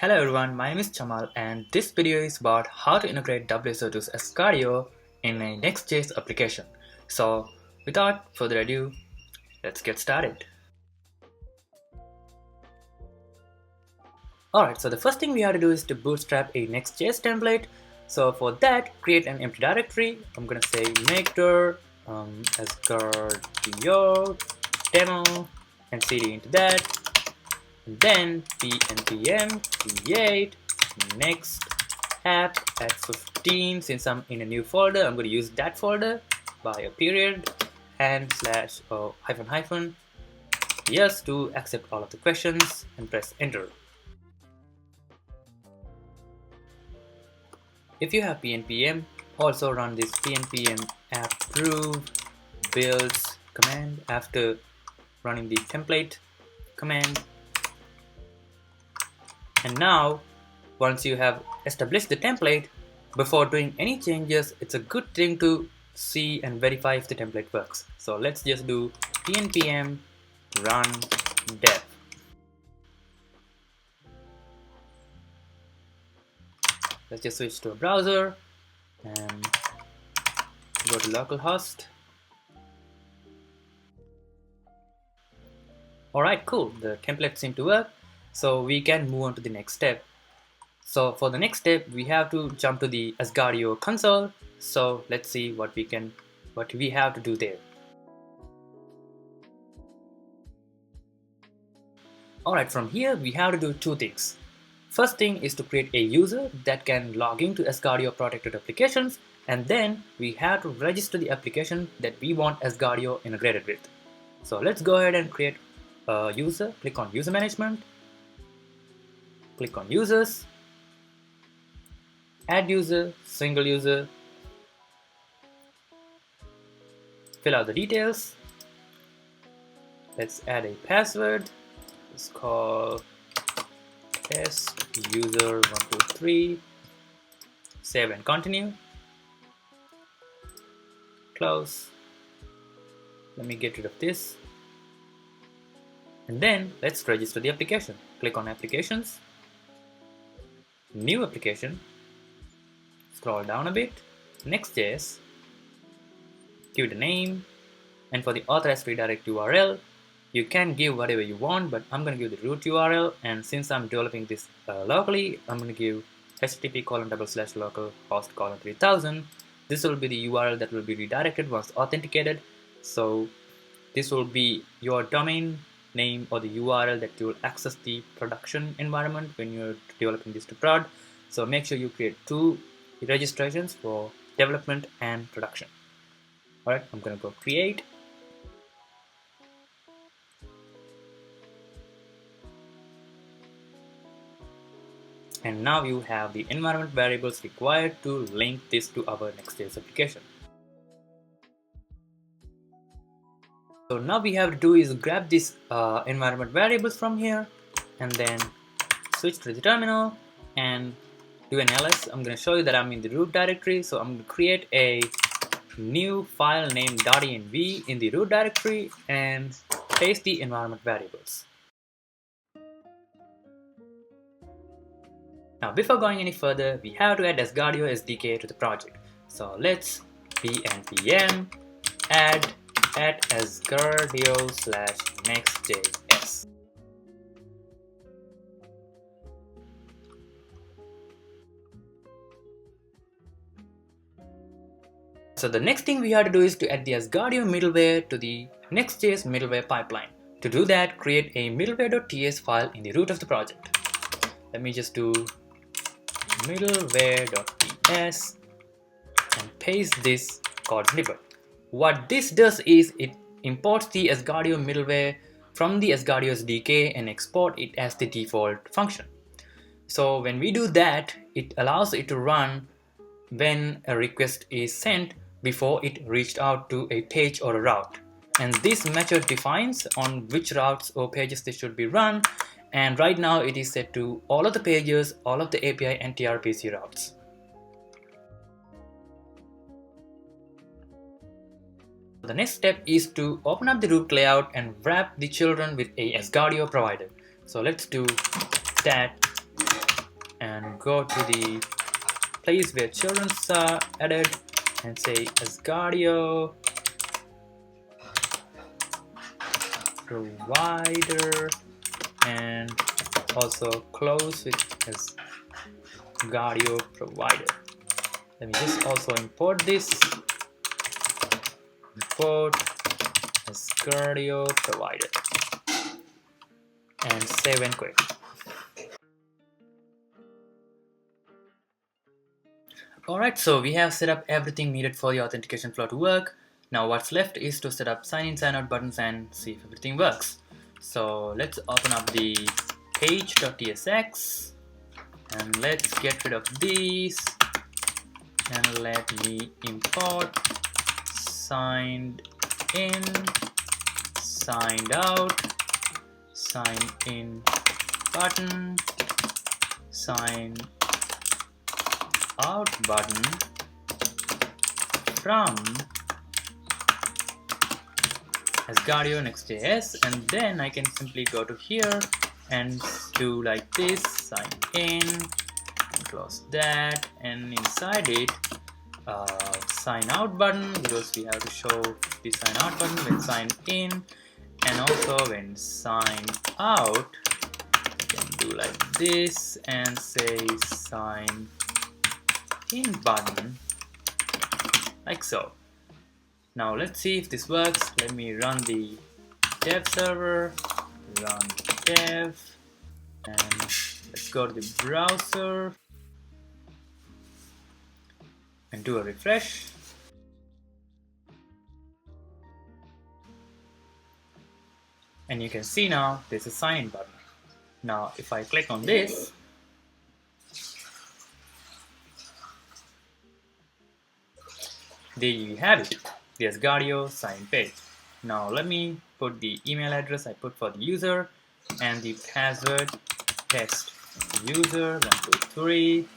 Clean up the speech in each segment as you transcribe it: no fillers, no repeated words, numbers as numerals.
Hello everyone, my name is Chamal and this video is about how to integrate WSO2 Asgardeo in a Next.js application. So without further ado, let's get started. Alright, so the first thing we have to do is to bootstrap a Next.js template. So for that, create an empty directory. I'm gonna say make.dir Asgardeo demo and cd into that. And then npm create next app at 15. Since I'm in a new folder, I'm going to use that folder by a period and slash hyphen yes to accept all of the questions and press enter. If you have pnpm, also run this pnpm approve builds command after running the template command. And now, once you have established the template, before doing any changes, it's a good thing to see and verify if the template works. So let's just do pnpm run dev. Let's just switch to a browser and go to localhost. Alright, cool. The template seemed to work. So we can move on to the next step. So for the next step, we have to jump to the Asgardeo console. So let's see what we have to do there. Alright, from here we have to do two things. First thing is to create a user that can log into Asgardeo protected applications, and then we have to register the application that we want Asgardeo integrated with. So let's go ahead and create a user. Click on user management. Click on users, add user, single user, fill out the details. Let's add a password. It's called test user 123. Save and continue. Close. Let me get rid of this. And then let's register the application. Click on applications. New application, scroll down a bit, Next.js, give it a name, and for the authorized redirect URL, you can give whatever you want, but I'm going to give the root URL, and since I'm developing this locally, I'm going to give http://localhost:3000. This will be the URL that will be redirected once authenticated. So this will be your domain name or the URL that you will access the production environment when you're developing this to prod. So make sure you create two registrations for development and production. Alright, I'm going to go create. And now you have the environment variables required to link this to our Next.js application. So now we have to do is grab these environment variables from here and then switch to the terminal and do an ls. I'm going to show you that I'm in the root directory. So I'm going to create a new file named .env in the root directory and paste the environment variables. Now before going any further, we have to add Asgardeo SDK to the project. So let's npm add @asgardeo/next.js. So the next thing we have to do is to add the Asgardeo middleware to the Next.js middleware pipeline. To do that, create a middleware.ts file in the root of the project. Let me just do middleware.ts and paste this code snippet. What this does is it imports the Asgardeo middleware from the Asgardeo SDK and export it as the default function. So when we do that, it allows it to run when a request is sent before it reached out to a page or a route. And this method defines on which routes or pages they should be run. And right now it is set to all of the pages, all of the API and TRPC routes. The next step is to open up the root layout and wrap the children with a Asgardeo provider. So let's do that and go to the place where children are added and say Asgardeo provider, and also close with Asgardeo provider. Let me just also import this. Import Asgardeo provider and save and quit. Alright, so we have set up everything needed for the authentication flow to work. Now what's left is to set up sign in, sign out buttons and see if everything works. So let's open up the page.tsx and let's get rid of these, and let me import signed in, signed out, sign in button, sign out button from Asgardeo Next.js, and then I can simply go to here and do like this, sign in, close that, and inside it sign out button, because we have to show the sign out button when sign in, and also when sign out we can do like this and say sign in button, like so. Now let's see if this works. Let me run the dev server, run dev, and let's go to the browser and do a refresh. And you can see now there's a sign in button. Now if I click on this, there you have it, the Asgardeo sign page. Now let me put the email address I put for the user and the password test user 123.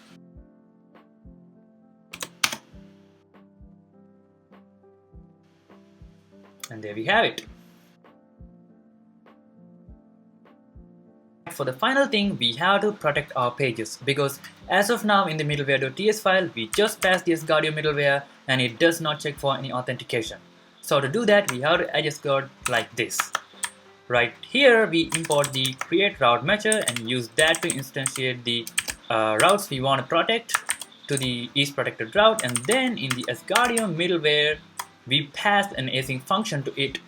And there we have it. For the final thing, we have to protect our pages, because as of now in the middleware.ts file we just passed the Asgardeo middleware and it does not check for any authentication. So to do that we have to add a code like this. Right here we import the create route method and use that to instantiate the routes we want to protect to the is protected route, and then in the Asgardeo middleware we pass an async function to it,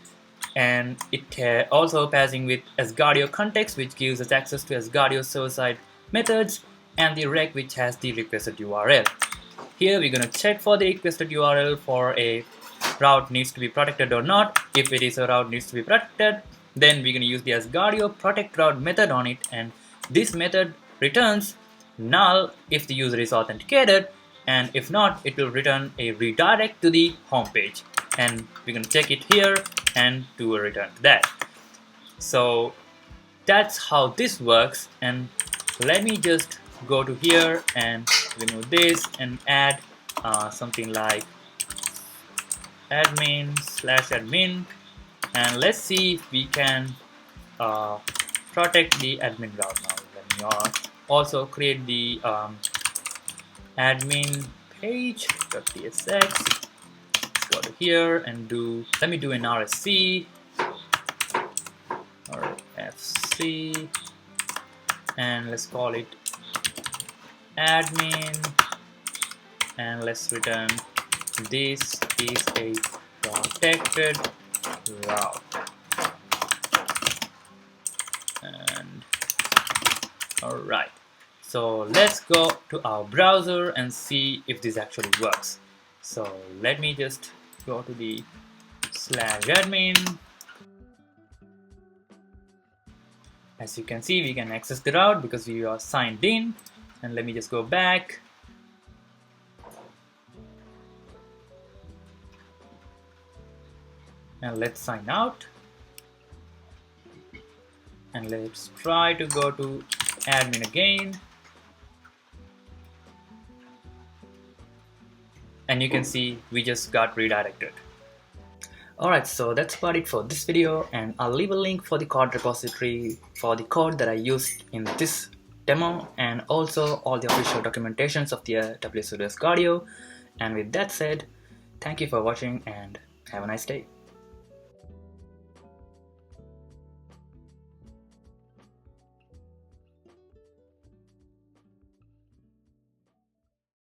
and it also passing with Asgardeo context, which gives us access to Asgardeo server-side methods, and the rec, which has the requested URL. Here we're going to check for the requested URL for a route needs to be protected or not. If it is a route needs to be protected, then we're going to use the Asgardeo protect route method on it, and this method returns null if the user is authenticated, and if not it will return a redirect to the home page, and we're going to check it here and do a return to that. So that's how this works, and let me just go to here and remove this and add something like admin/admin, and let's see if we can protect the admin route. Now let me also create the admin page.tsx. Go to here and let me do an RSC or FC, and let's call it admin, and let's return this is a protected route. And alright, so let's go to our browser and see if this actually works. So let me just go to the /admin. As you can see, we can access the route because we are signed in, and let me just go back. And let's sign out, and let's try to go to admin again, and you can see we just got redirected. Alright, so that's about it for this video, and I'll leave a link for the code repository for the code that I used in this demo and also all the official documentations of the WSO2 Asgardeo. And with that said, thank you for watching and have a nice day.